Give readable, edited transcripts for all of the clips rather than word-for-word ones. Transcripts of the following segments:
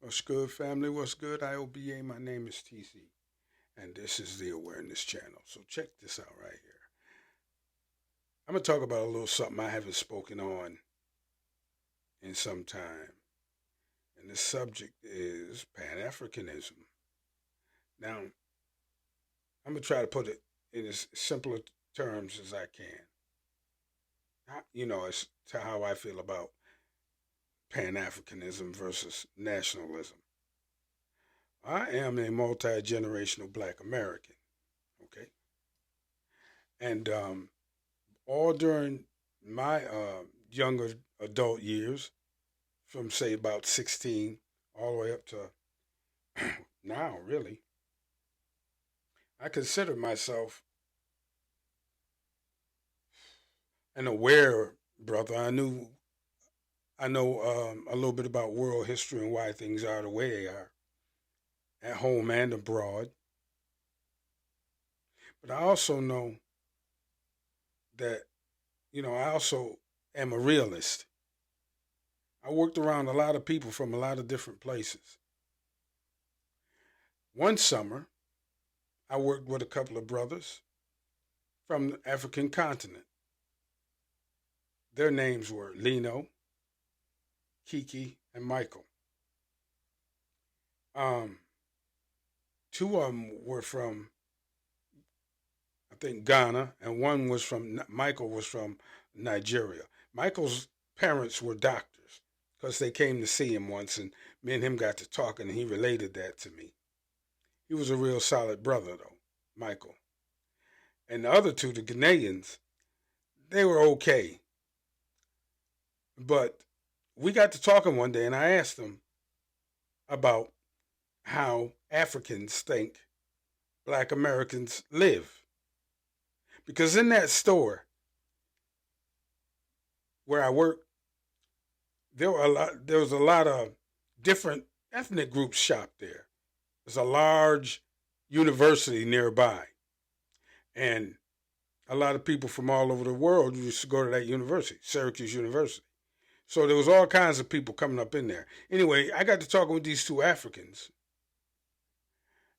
What's good, family? What's good? IOBA. My name is TC, and this is the Awareness Channel. So check this out right here. I'm gonna talk about a little something I haven't spoken on in some time, and the subject is Pan Africanism. Now, I'm gonna try to put it in as simpler terms as I can. As to how I feel about Pan Africanism versus nationalism. I am a multi generational Black American. Okay, and all during my younger adult years, from say about 16 all the way up to now, really, I consider myself an aware brother. I know a little bit about world history and why things are the way they are, at home and abroad. But I also know that, I also am a realist. I worked around a lot of people from a lot of different places. One summer, I worked with a couple of brothers from the African continent. Their names were Lino, Kiki, and Michael. Um, Two of them were from, I think, Ghana, and Michael was from Nigeria. Michael's parents were doctors because they came to see him once, and me and him got to talking, and he related that to me. He was a real solid brother, though, Michael. And the other two, the Ghanaians, they were okay. But we got to talking one day, and I asked them about how Africans think Black Americans live. Because in that store where I worked, there was a lot of different ethnic groups shop there. There's a large university nearby. And a lot of people from all over the world used to go to that university, Syracuse University. So there was all kinds of people coming up in there. Anyway, I got to talking with these two Africans,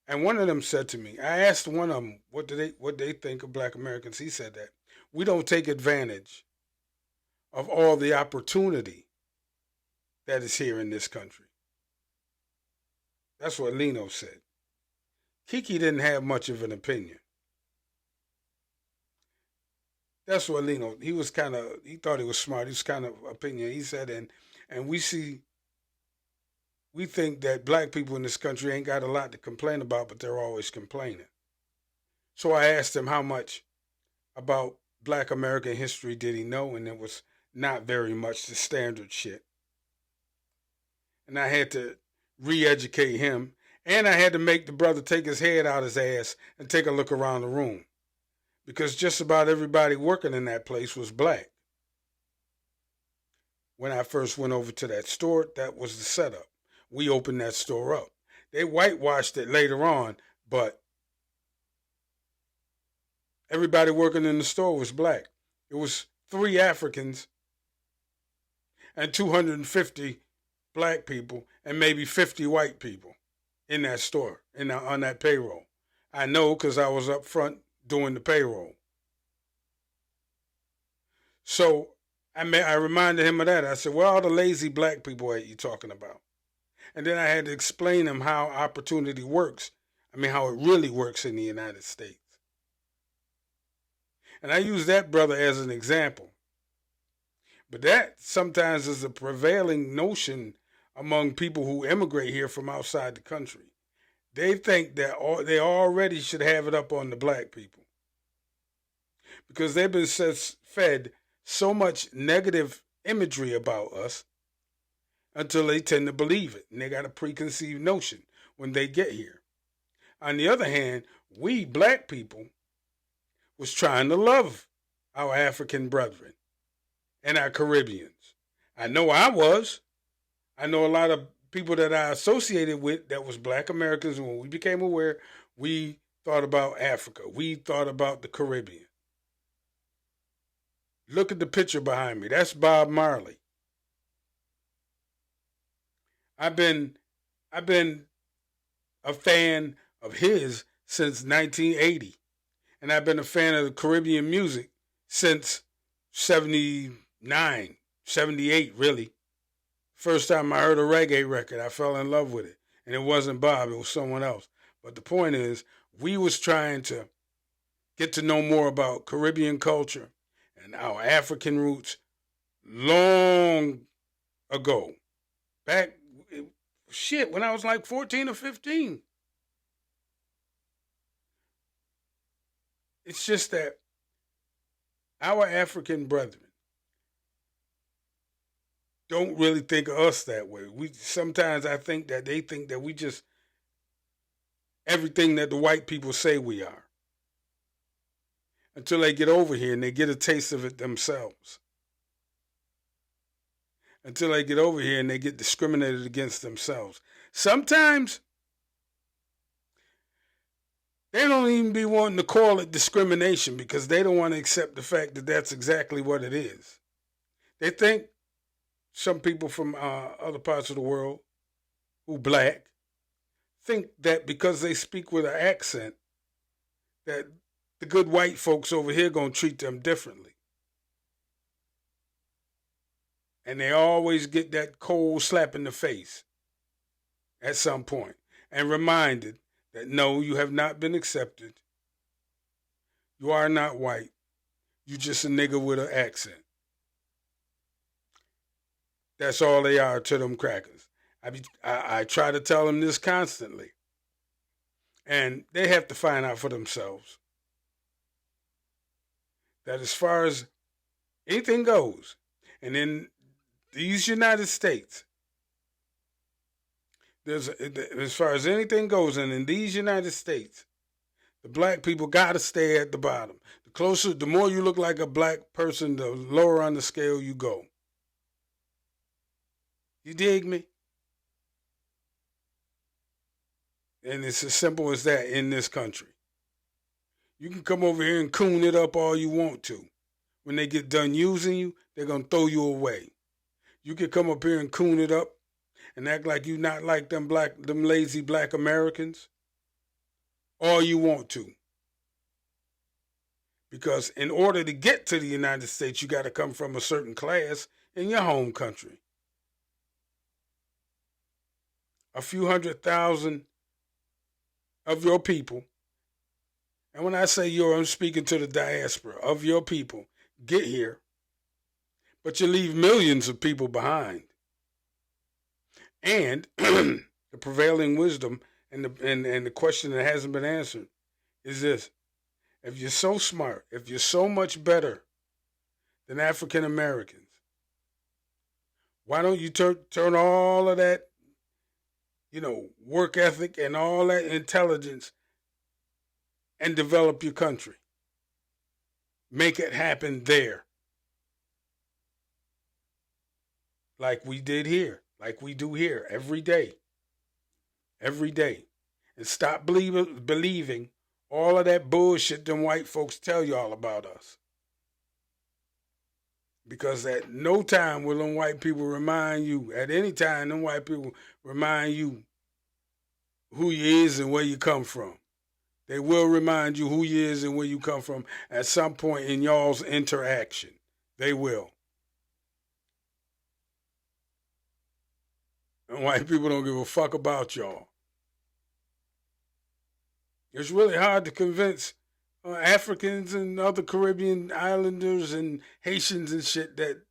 and one of them said to me, I asked one of them what they think of Black Americans. He said that we don't take advantage of all the opportunity that is here in this country. That's what Lino said. Kiki didn't have much of an opinion. That's what Lino. He thought he was smart. He was kind of opinion. He said, and we think that black people in this country ain't got a lot to complain about, but they're always complaining. So I asked him how much about Black American history did he know, and it was not very much, the standard shit. And I had to re-educate him, and I had to make the brother take his head out his ass and take a look around the room, because just about everybody working in that place was black. When I first went over to that store, that was the setup. We opened that store up. They whitewashed it later on, but everybody working in the store was black. It was 3 Africans and 250 black people and maybe 50 white people in that store, on that payroll. I know because I was up front doing the payroll. So I reminded him of that. I said, "Where are all the lazy black people at you talking about?" And then I had to explain to him how opportunity works. I mean, how it really works in the United States. And I use that brother as an example. But that sometimes is a prevailing notion among people who immigrate here from outside the country. They think that they already should have it up on the black people, because they've been fed so much negative imagery about us until they tend to believe it. And they got a preconceived notion when they get here. On the other hand, we black people was trying to love our African brethren and our Caribbeans. I know I was. I know a lot of people that I associated with that was black Americans. When we became aware, we thought about Africa. We thought about the Caribbean. Look at the picture behind me. That's Bob Marley. I've been I've been a fan of his since 1980. And I've been a fan of the Caribbean music since 79, 78, really. First time I heard a reggae record, I fell in love with it. And it wasn't Bob, it was someone else. But the point is, we was trying to get to know more about Caribbean culture and our African roots long ago. Back, when I was like 14 or 15. It's just that our African brethren don't really think of us that way. Sometimes I think that they think that we just everything that the white people say we are. Until they get over here and they get a taste of it themselves. Until they get over here and they get discriminated against themselves. Sometimes they don't even be wanting to call it discrimination because they don't want to accept the fact that that's exactly what it is. They think some people from other parts of the world who black think that because they speak with an accent that the good white folks over here going to treat them differently. And they always get that cold slap in the face at some point and reminded that no, you have not been accepted. You are not white. You just a nigga with an accent. That's all they are to them crackers. I try to tell them this constantly. And they have to find out for themselves that as far as anything goes, and in these United States, as far as anything goes, and in these United States, the black people got to stay at the bottom. The more you look like a black person, the lower on the scale you go. You dig me? And it's as simple as that in this country. You can come over here and coon it up all you want to. When they get done using you, they're going to throw you away. You can come up here and coon it up and act like you not like them lazy black Americans all you want to. Because in order to get to the United States, you got to come from a certain class in your home country. A few 100,000 of your people, and when I say I'm speaking to the diaspora of your people, get here, but you leave millions of people behind. And the prevailing wisdom and the question that hasn't been answered is this. If you're so smart, if you're so much better than African Americans, why don't you turn all of that, work ethic and all that intelligence and develop your country? Make it happen there. Like we did here, like we do here every day. Every day. And stop believing all of that bullshit them white folks tell y'all about us. Because at no time will them white people remind you, at any time them white people remind you who you is and where you come from. They will remind you who you is and where you come from at some point in y'all's interaction. They will. And white people don't give a fuck about y'all. It's really hard to convince Africans and other Caribbean islanders and Haitians and shit that,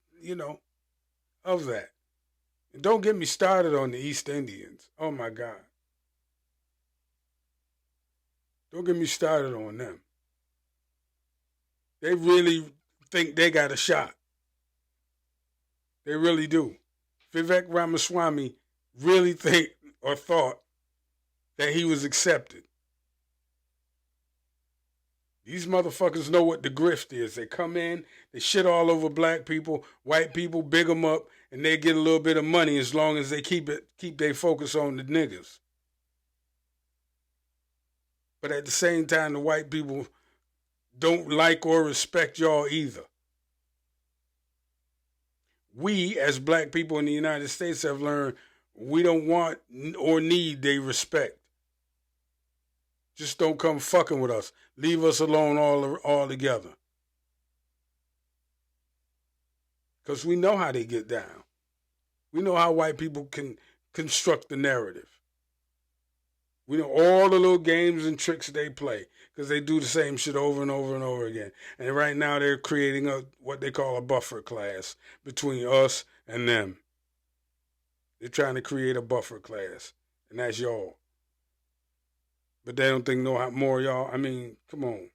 of that. And don't get me started on the East Indians. Oh my God. Don't get me started on them. They really think they got a shot. They really do. Vivek Ramaswamy really thought that he was accepted. These motherfuckers know what the grift is. They come in, they shit all over black people, white people, big them up, and they get a little bit of money as long as they keep their focus on the niggas. But at the same time, the white people don't like or respect y'all either. We, as black people in the United States, have learned We don't want or need their respect. Just don't come fucking with us. Leave us alone all together. Because we know how they get down. We know how white people can construct the narrative. We know all the little games and tricks they play because they do the same shit over and over and over again. And right now they're creating what they call a buffer class between us and them. They're trying to create a buffer class, and that's y'all. But they don't think no more y'all. I mean, come on.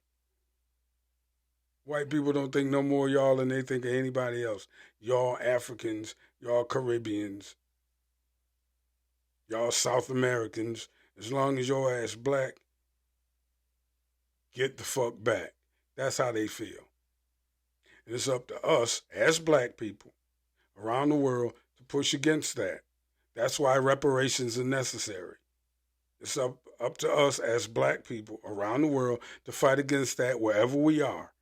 White people don't think no more y'all than they think of anybody else. Y'all Africans, y'all Caribbeans, y'all South Americans. As long as your ass black, get the fuck back. That's how they feel. And it's up to us as black people around the world to push against that. That's why reparations are necessary. It's up to us as black people around the world to fight against that wherever we are.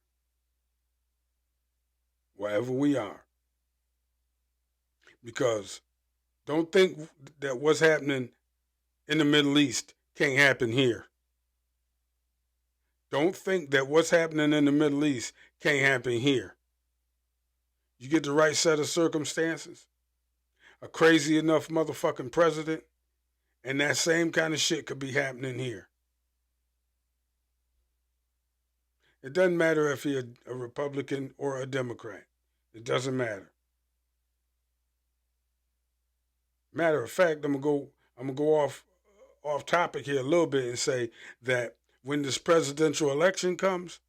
Wherever we are. Because don't think that what's happening in the Middle East can't happen here. Don't think that what's happening in the Middle East can't happen here. You get the right set of circumstances, a crazy enough motherfucking president, and that same kind of shit could be happening here. It doesn't matter if you're a Republican or a Democrat. It doesn't matter. Matter of fact, I'm gonna go off topic here a little bit and say that when this presidential election comes,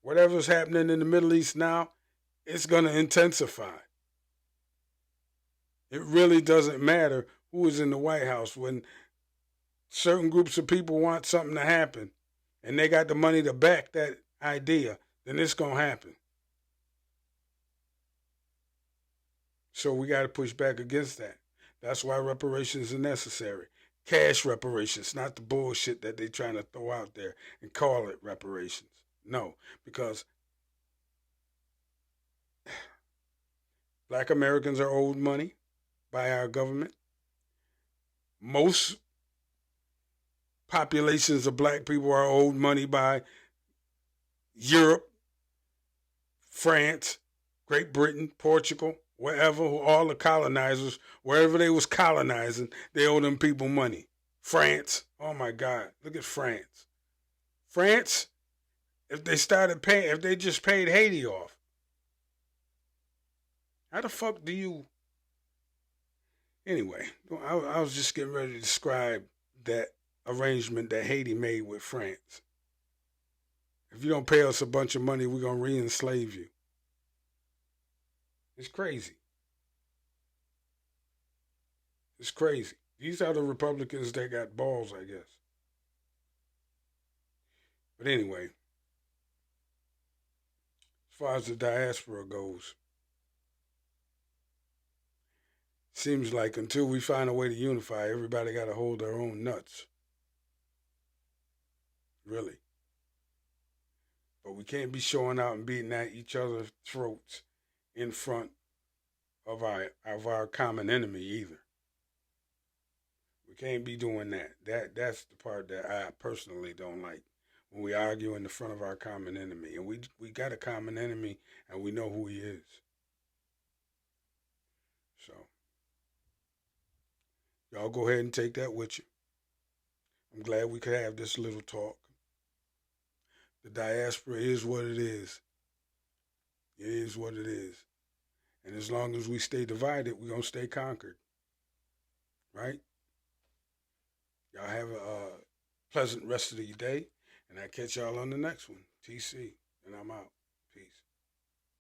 whatever's happening in the Middle East now, it's going to intensify. It really doesn't matter who is in the White House. When certain groups of people want something to happen and they got the money to back that idea, then it's going to happen. So we got to push back against that. That's why reparations are necessary. Cash reparations, not the bullshit that they're trying to throw out there and call it reparations. No, because black Americans are owed money by our government. Most populations of black people are owed money by Europe, France, Great Britain, Portugal, wherever, all the colonizers, wherever they was colonizing, they owe them people money. France, oh my God, look at France. France, if they just paid Haiti off, how the fuck do you... Anyway, I was just getting ready to describe that arrangement that Haiti made with France. If you don't pay us a bunch of money, we're going to re-enslave you. It's crazy. It's crazy. These are the Republicans that got balls, I guess. But anyway, as far as the diaspora goes, seems like until we find a way to unify, everybody got to hold their own nuts. Really. But we can't be showing out and beating at each other's throats in front of our common enemy either. We can't be doing that. That's the part that I personally don't like. When we argue in the front of our common enemy. And we got a common enemy and we know who he is. So y'all go ahead and take that with you. I'm glad we could have this little talk. The diaspora is what it is. It is what it is. And as long as we stay divided, we're going to stay conquered. Right? Y'all have a pleasant rest of your day. And I'll catch y'all on the next one. TC. And I'm out. Peace.